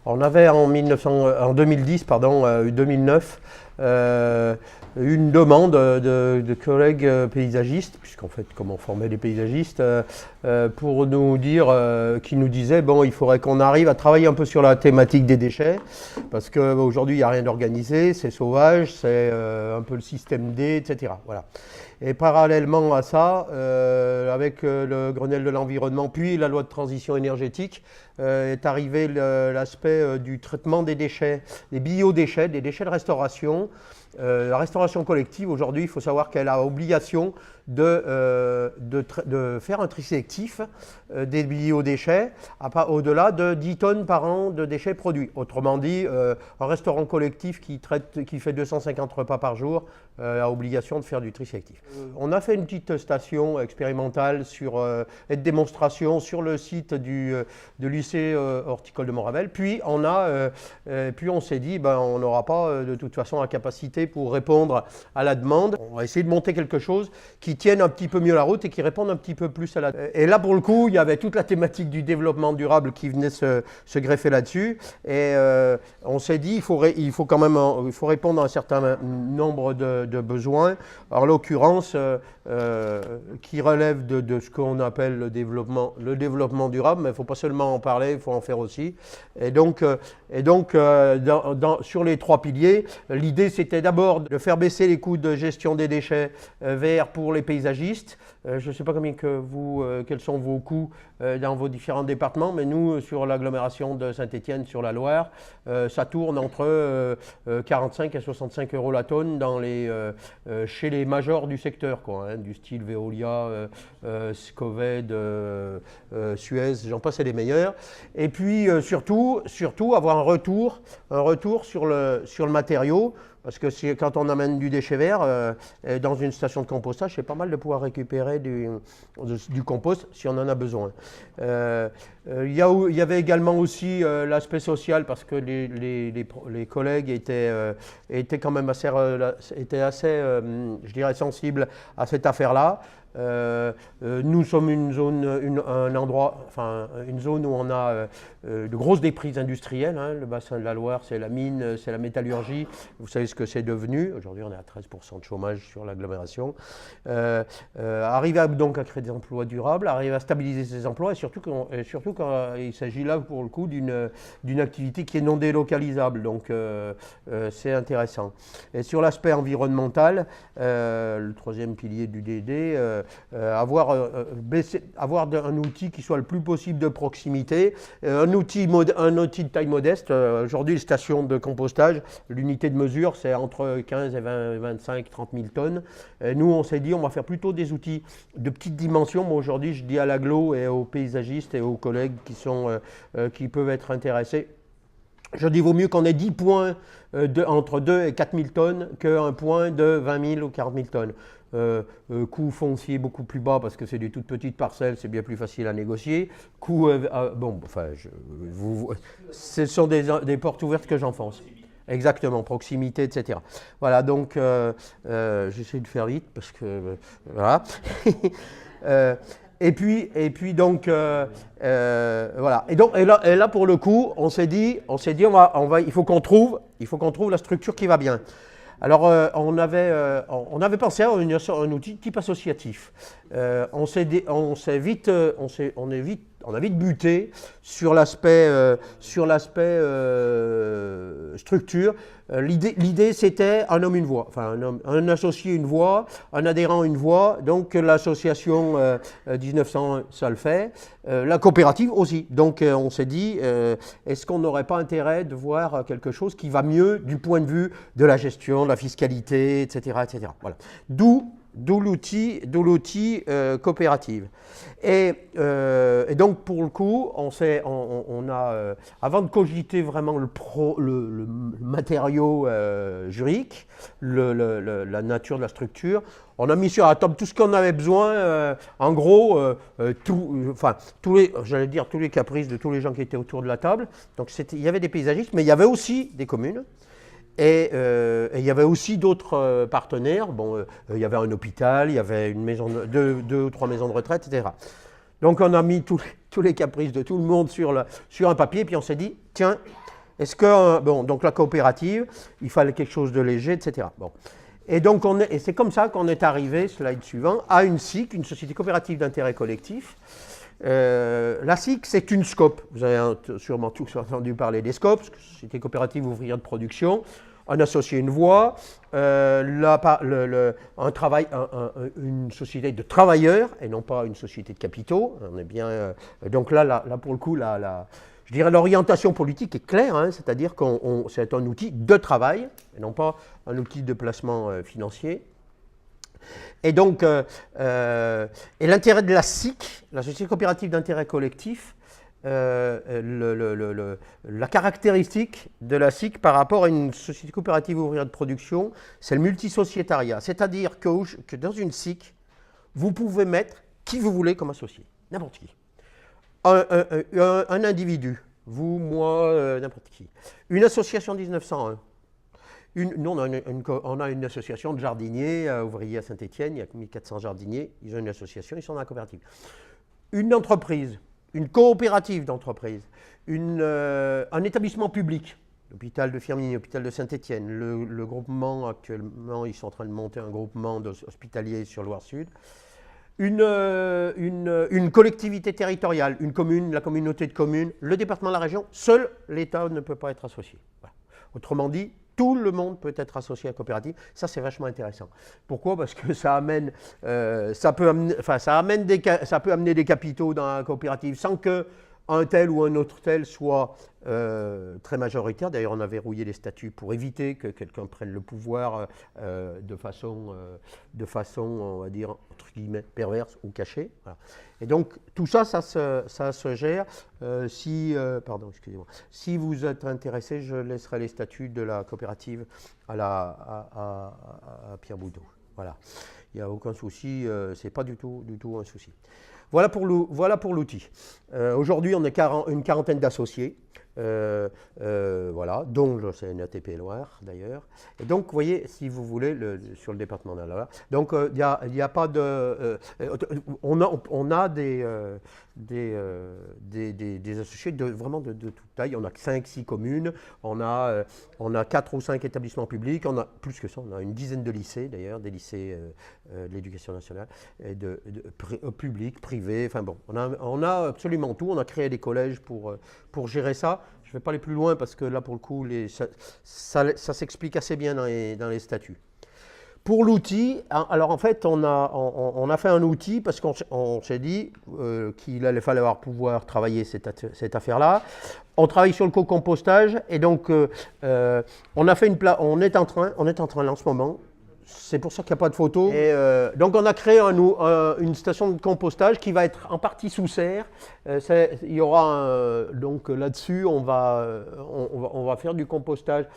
On avait en 2010, pardon, 2009, une demande de collègues paysagistes, puisqu'en fait, comme on formait des paysagistes, pour nous dire, qui nous disaient, bon, il faudrait qu'on arrive à travailler un peu sur la thématique des déchets, parce qu'aujourd'hui, il n'y a rien d'organisé, c'est sauvage, c'est un peu le système D, etc. Voilà. Et parallèlement à ça, avec le Grenelle de l'environnement, puis la loi de transition énergétique, est arrivé l'aspect du traitement des déchets, des biodéchets, des déchets de restauration. La restauration collective, aujourd'hui, il faut savoir qu'elle a obligation de faire un tri sélectif des biodéchets au-delà de 10 tonnes par an de déchets produits. Autrement dit, un restaurant collectif qui fait 250 repas par jour a obligation de faire du tri sélectif. On a fait une petite station expérimentale et de démonstration sur le site de lycée horticole de Montravel. Puis on s'est dit, on n'aura pas de toute façon la capacité pour répondre à la demande. On va essayer de monter quelque chose qui tienne un petit peu mieux la route et qui réponde un petit peu plus à la... Et là, pour le coup, il y avait toute la thématique du développement durable qui venait se greffer là-dessus. Et on s'est dit, il faut quand même répondre à un certain nombre de besoins. En l'occurrence, qui relève de ce qu'on appelle le développement durable, mais il ne faut pas seulement en parler, il faut en faire aussi. Et donc sur les 3 piliers, l'idée c'était d'abord de faire baisser les coûts de gestion des déchets verts pour les paysagistes. Je ne sais pas quels sont vos coûts dans vos différents départements, mais nous, sur l'agglomération de Saint-Étienne, sur la Loire, ça tourne entre 45 et 65 euros la tonne chez les majors du secteur, du style Veolia, Scoved, Suez, j'en passe et les meilleurs. Et puis surtout avoir un retour sur le matériau. Parce que quand on amène du déchet vert dans une station de compostage, c'est pas mal de pouvoir récupérer du compost si on en a besoin. Il y avait également aussi l'aspect social, parce que les collègues étaient quand même assez, je dirais, sensibles à cette affaire-là. Nous sommes une zone où on a de grosses déprises industrielles. Le bassin de la Loire, c'est la mine, c'est la métallurgie. Vous savez ce que c'est devenu. Aujourd'hui, on est à 13% de chômage sur l'agglomération. Arriver donc à créer des emplois durables, arriver à stabiliser ces emplois, et surtout quand il s'agit là, pour le coup, d'une activité qui est non délocalisable. Donc, c'est intéressant. Et sur l'aspect environnemental, le 3e pilier du DD, avoir un outil qui soit le plus possible de proximité, un outil de taille modeste. Aujourd'hui, les stations de compostage, l'unité de mesure, c'est entre 15 et 20, 25, 30 000 tonnes. Et nous, on s'est dit, on va faire plutôt des outils de petite dimension. Moi, aujourd'hui, je dis à l'agglo et aux paysagistes et aux collègues qui peuvent être intéressés, je dis, vaut mieux qu'on ait 10 points entre 2 et 4 000 tonnes qu'un point de 20 000 ou 40 000 tonnes. Coût foncier beaucoup plus bas parce que c'est des toutes petites parcelles, c'est bien plus facile à négocier. Ce sont des portes ouvertes que j'enfonce. Exactement, proximité, etc. Voilà, donc j'essaie de faire vite parce que voilà. Et puis donc voilà. Et là pour le coup, on s'est dit, il faut qu'on trouve la structure qui va bien. Alors, on avait pensé à un outil type associatif. On a vite buté sur l'aspect structure. L'idée, c'était un homme, une voix. Enfin, un associé, une voix, un adhérent, une voix. Donc, l'association 1900, ça le fait. La coopérative aussi. Donc, on s'est dit, est-ce qu'on n'aurait pas intérêt de voir quelque chose qui va mieux du point de vue de la gestion, de la fiscalité, etc., etc. Voilà. D'où l'outil coopérative. Et donc, pour le coup, avant de cogiter vraiment le matériau juridique, la nature de la structure, on a mis sur la table tout ce qu'on avait besoin, en gros, tous les caprices de tous les gens qui étaient autour de la table. Donc, il y avait des paysagistes, mais il y avait aussi des communes. Et il y avait aussi d'autres partenaires. Bon, il y avait un hôpital, il y avait deux ou trois maisons de retraite, etc. Donc on a mis tous les caprices de tout le monde sur un papier, puis on s'est dit, tiens, Est-ce que, bon, donc la coopérative, il fallait quelque chose de léger, etc. Bon. Et donc, et c'est comme ça qu'on est arrivé, slide suivant, à une SIC, une société coopérative d'intérêt collectif. La SIC, c'est une SCOP. Vous avez sûrement tous entendu parler des SCOP, Société coopérative ouvrière de production. Un associé, une voix, une société de travailleurs et non pas une société de capitaux. On est bien, donc là, pour le coup, je dirais l'orientation politique est claire, hein, c'est-à-dire que c'est un outil de travail et non pas un outil de placement financier. Et donc, et l'intérêt de la SIC, la Société coopérative d'intérêt collectif, la caractéristique de la SIC par rapport à une société coopérative ouvrière de production, c'est le multisociétariat. C'est-à-dire que dans une SIC, vous pouvez mettre qui vous voulez comme associé, n'importe qui. Un individu, vous, moi, n'importe qui. Une association 1901. Nous, on a une association de jardiniers ouvriers à Saint-Étienne, il y a 1400 jardiniers, ils ont une association, ils sont dans la coopérative. Une entreprise, une coopérative d'entreprise, un établissement public, l'hôpital de Firminy, l'hôpital de Saint-Étienne, le groupement, actuellement, ils sont en train de monter un groupement hospitalier sur Loire-Sud, une collectivité territoriale, une commune, la communauté de communes, le département de la région, seul l'État ne peut pas être associé. Voilà. Autrement dit, tout le monde peut être associé à la coopérative. Ça, c'est vachement intéressant. Pourquoi? Parce que ça peut amener des capitaux dans la coopérative sans que un tel ou un autre tel soit très majoritaire. D'ailleurs, on a verrouillé les statuts pour éviter que quelqu'un prenne le pouvoir de façon, on va dire, entre guillemets, perverse ou cachée. Voilà. Et donc, tout ça, ça se gère. Si vous êtes intéressé, je laisserai les statuts de la coopérative à Pierre Boudot. Voilà. Il n'y a aucun souci, ce n'est pas du tout un souci. Voilà pour l'outil. Aujourd'hui, on est une quarantaine d'associés, voilà, dont le CNATP Loire d'ailleurs. Et donc, vous voyez, si vous voulez, sur le département de la Loire, donc il n'y a pas de... on a des associés vraiment de toute taille. On a 5-6 communes, on a 4 ou 5 établissements publics, on a plus que ça, on a une dizaine de lycées d'ailleurs, des lycées de l'éducation nationale, et publics, privés, enfin bon, on a absolument tout. On a créé des collèges pour gérer ça. Je ne vais pas aller plus loin parce que là, pour le coup, ça s'explique assez bien dans les statuts. Pour l'outil, alors en fait, on a fait un outil parce qu'on s'est dit qu'il allait falloir pouvoir travailler cette affaire-là. On travaille sur le co-compostage et donc on est en train là en ce moment. C'est pour ça qu'il n'y a pas de photo. Et donc on a créé une station de compostage qui va être en partie sous serre. Il y aura donc là-dessus, on va faire du compostage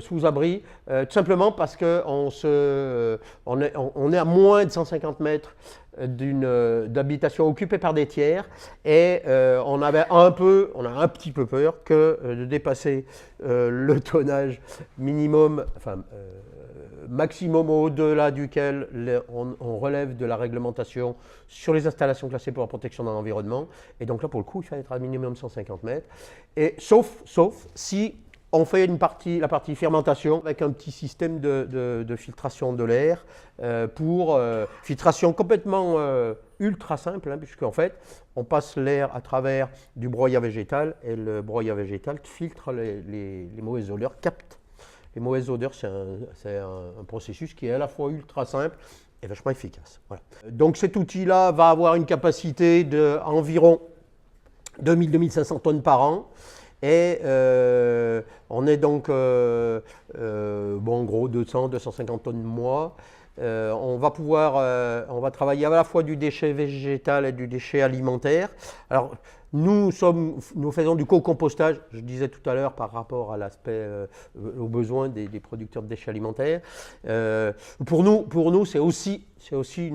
sous abri, tout simplement parce qu'on est à moins de 150 mètres d'habitation occupée par des tiers et on a un petit peu peur que de dépasser le tonnage minimum, maximum au-delà duquel on relève de la réglementation sur les installations classées pour la protection de l'environnement. Et donc là, pour le coup, il fallait être à minimum 150 mètres. Et sauf si on fait la partie fermentation avec un petit système de filtration de l'air pour filtration complètement ultra simple, hein, puisqu'en fait, on passe l'air à travers du broyat végétal et le broyat végétal filtre les mauvaises odeurs, capte les mauvaises odeurs. C'est un processus qui est à la fois ultra simple et vachement efficace. Voilà. Donc cet outil-là va avoir une capacité d'environ 2000-2500 tonnes par an. Et on est donc, en gros, 200-250 tonnes mois. On va travailler à la fois du déchet végétal et du déchet alimentaire. Alors, nous faisons du co-compostage, je disais tout à l'heure, par rapport à l'aspect, aux besoins des producteurs de déchets alimentaires. Pour nous, c'est aussi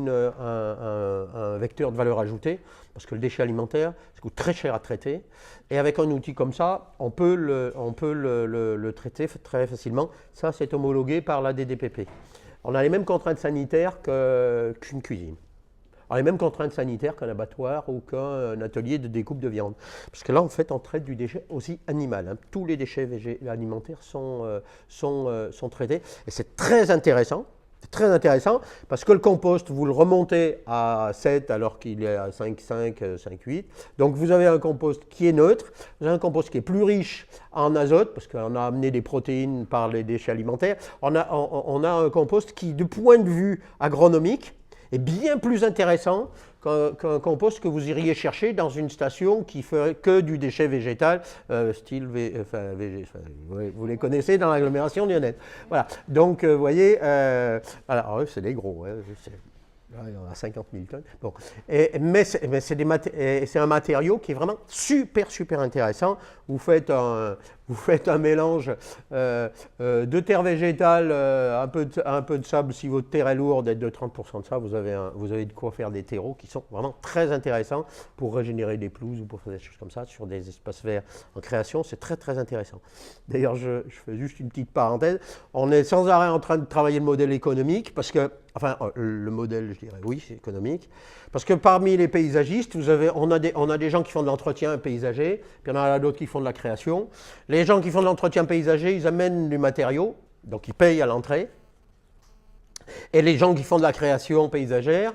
un vecteur de valeur ajoutée, parce que le déchet alimentaire, ça coûte très cher à traiter. Et avec un outil comme ça, on peut le traiter très facilement. Ça, c'est homologué par la DDPP. On a les mêmes contraintes sanitaires qu'une cuisine. a les mêmes contraintes sanitaires qu'un abattoir ou qu'un atelier de découpe de viande. Parce que là, en fait, on traite du déchet aussi animal. Hein. Tous les déchets alimentaires sont traités. Et c'est très intéressant. C'est très intéressant parce que le compost, vous le remontez à 7 alors qu'il est à 5,5, 5,8. Donc vous avez un compost qui est neutre, vous avez un compost qui est plus riche en azote parce qu'on a amené des protéines par les déchets alimentaires. On a un compost qui, du point de vue agronomique, est bien plus intéressant qu'un compost que vous iriez chercher dans une station qui ferait que du déchet végétal, style vous les connaissez dans l'agglomération lyonnaise. Voilà. Donc, vous voyez, alors c'est des gros. Hein, il y en a 50 000 tonnes. Bon. Mais c'est un matériau qui est vraiment super, super intéressant. Vous faites un mélange de terre végétale, un peu de sable. Si votre terre est lourde, de 30% de ça, vous avez de quoi faire des terreaux qui sont vraiment très intéressants pour régénérer des pelouses ou pour faire des choses comme ça sur des espaces verts en création. C'est très, très intéressant. D'ailleurs, je fais juste une petite parenthèse. On est sans arrêt en train de travailler le modèle économique parce que, enfin, le modèle, je dirais, oui, c'est économique. Parce que parmi les paysagistes, on a des gens qui font de l'entretien paysager, puis il y en a d'autres qui font de la création. Les gens qui font de l'entretien paysager, ils amènent du matériau, donc ils payent à l'entrée. Et les gens qui font de la création paysagère,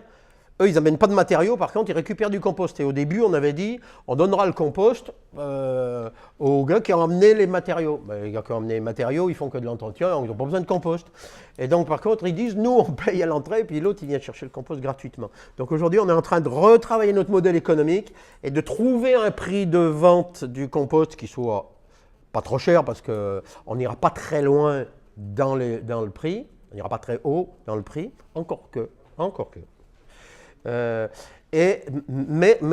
eux, ils n'amènent pas de matériaux, par contre, ils récupèrent du compost. Et au début, on avait dit, on donnera le compost aux gars qui ont amené les matériaux. Ben, les gars qui ont amené les matériaux, ils font que de l'entretien, ils n'ont pas besoin de compost. Et donc, par contre, ils disent, nous, on paye à l'entrée, puis l'autre, il vient chercher le compost gratuitement. Donc aujourd'hui, on est en train de retravailler notre modèle économique et de trouver un prix de vente du compost qui soit pas trop cher, parce qu'on n'ira pas très loin dans le prix, on n'ira pas très haut dans le prix, encore que. Mais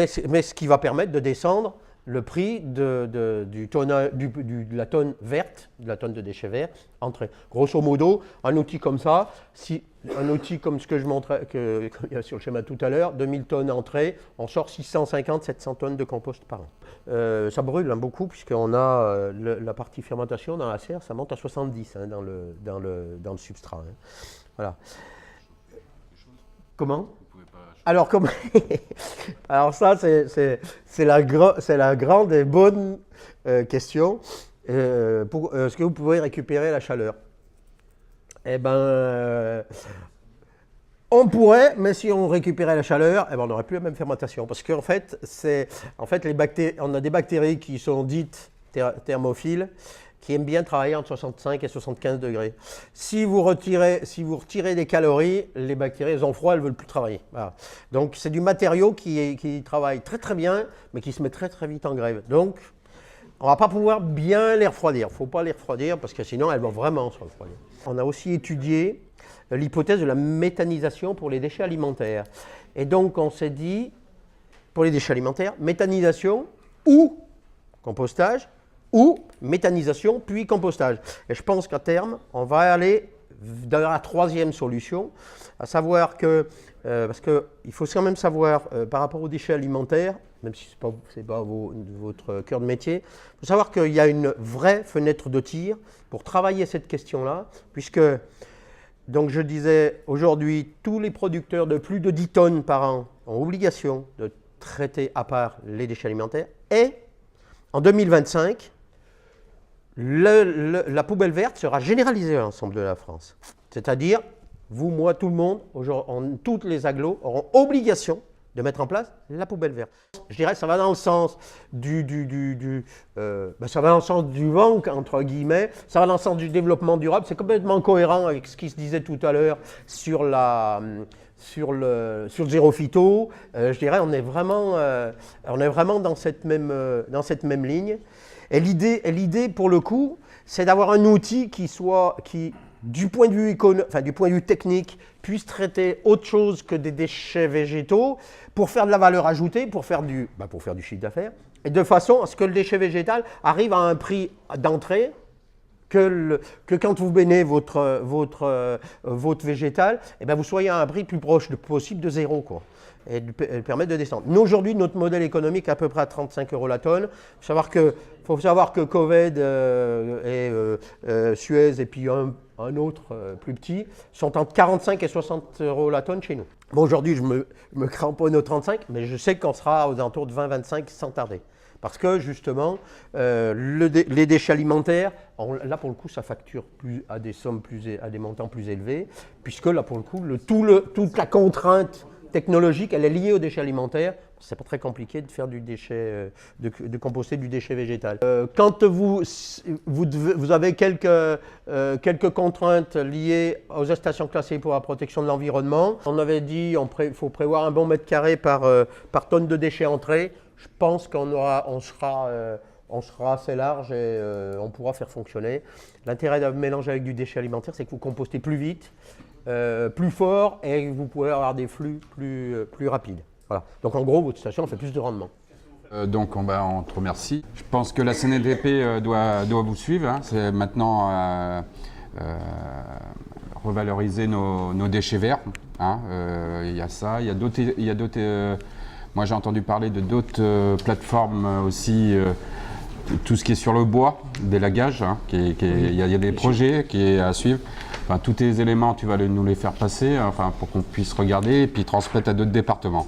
ce qui va permettre de descendre le prix de la tonne verte, de la tonne de déchets verts, entrée. Grosso modo, un outil comme ça, un outil comme ce que je montrais sur le schéma tout à l'heure, 2000 tonnes entrée, on sort 650-700 tonnes de compost par an. Ça brûle beaucoup puisqu'on a la partie fermentation dans la serre, ça monte à 70 hein, dans le substrat. Hein. Voilà. Comment ? Alors, alors ça, c'est la grande et bonne question. Est-ce que vous pouvez récupérer la chaleur? Eh bien, on pourrait, mais si on récupérait la chaleur, eh ben, on n'aurait plus la même fermentation. Parce qu'en fait, on a des bactéries qui sont dites thermophiles, qui aiment bien travailler entre 65 et 75 degrés. Si vous retirez des calories, les bactéries, elles ont froid, elles ne veulent plus travailler. Voilà. Donc, c'est du matériau qui travaille très très bien, mais qui se met très très vite en grève. Donc, on ne va pas pouvoir bien les refroidir. Il ne faut pas les refroidir parce que sinon, elles vont vraiment se refroidir. On a aussi étudié l'hypothèse de la méthanisation pour les déchets alimentaires. Et donc, on s'est dit, pour les déchets alimentaires, méthanisation ou compostage, ou méthanisation puis compostage. Et je pense qu'à terme, on va aller dans la troisième solution, à savoir que, parce qu'il faut quand même savoir, par rapport aux déchets alimentaires, même si ce n'est pas votre cœur de métier, il faut savoir qu'il y a une vraie fenêtre de tir pour travailler cette question-là, puisque, donc je disais, aujourd'hui, tous les producteurs de plus de 10 tonnes par an ont obligation de traiter à part les déchets alimentaires, et en 2025, la poubelle verte sera généralisée à l'ensemble de la France. C'est-à-dire, vous, moi, tout le monde, toutes les agglos auront obligation de mettre en place la poubelle verte. Je dirais que ça va dans le sens ça va dans le sens du vent, entre guillemets, ça va dans le sens du développement durable. C'est complètement cohérent avec ce qui se disait tout à l'heure sur le zéro phyto. Je dirais on est vraiment dans cette même ligne. Et l'idée, pour le coup, c'est d'avoir un outil qui, du point de vue technique, puisse traiter autre chose que des déchets végétaux pour faire de la valeur ajoutée, pour faire du chiffre d'affaires, et de façon à ce que le déchet végétal arrive à un prix d'entrée que quand vous bénez votre végétal, eh bien vous soyez à un prix plus proche possible de zéro, quoi. Et permettre de descendre. Nous, aujourd'hui, notre modèle économique est à peu près à 35 € la tonne. Il faut savoir que Coved et Suez et puis un autre plus petit, sont entre 45 et 60 euros la tonne chez nous. Bon, aujourd'hui, je me cramponne aux 35, mais je sais qu'on sera aux alentours de 20-25 sans tarder. Parce que justement, les déchets alimentaires, là pour le coup, ça facture à des sommes à des montants plus élevés, puisque là pour le coup, toute la contrainte technologique, elle est liée aux déchets alimentaires. C'est pas très compliqué de faire du déchet, de composter du déchet végétal. Quand vous avez quelques contraintes liées aux stations classées pour la protection de l'environnement, on avait dit qu'il faut prévoir un bon mètre carré par tonne de déchets entrés. Je pense qu'on sera assez large et on pourra faire fonctionner. L'intérêt de mélanger avec du déchet alimentaire, c'est que vous compostez plus vite, plus fort et vous pouvez avoir des flux plus rapides. Voilà. Donc en gros, votre station fait plus de rendement. Donc on te remercie. Je pense que la CNDP doit vous suivre. Hein. C'est maintenant revaloriser nos déchets verts. Hein. Il y a ça, il y a d'autres. Moi j'ai entendu parler de d'autres plateformes aussi. Tout ce qui est sur le bois, d'élagage, hein, il y a des projets qui est à suivre. Enfin, tous tes éléments, tu vas nous les faire passer, enfin, pour qu'on puisse regarder et puis transmettre à d'autres départements.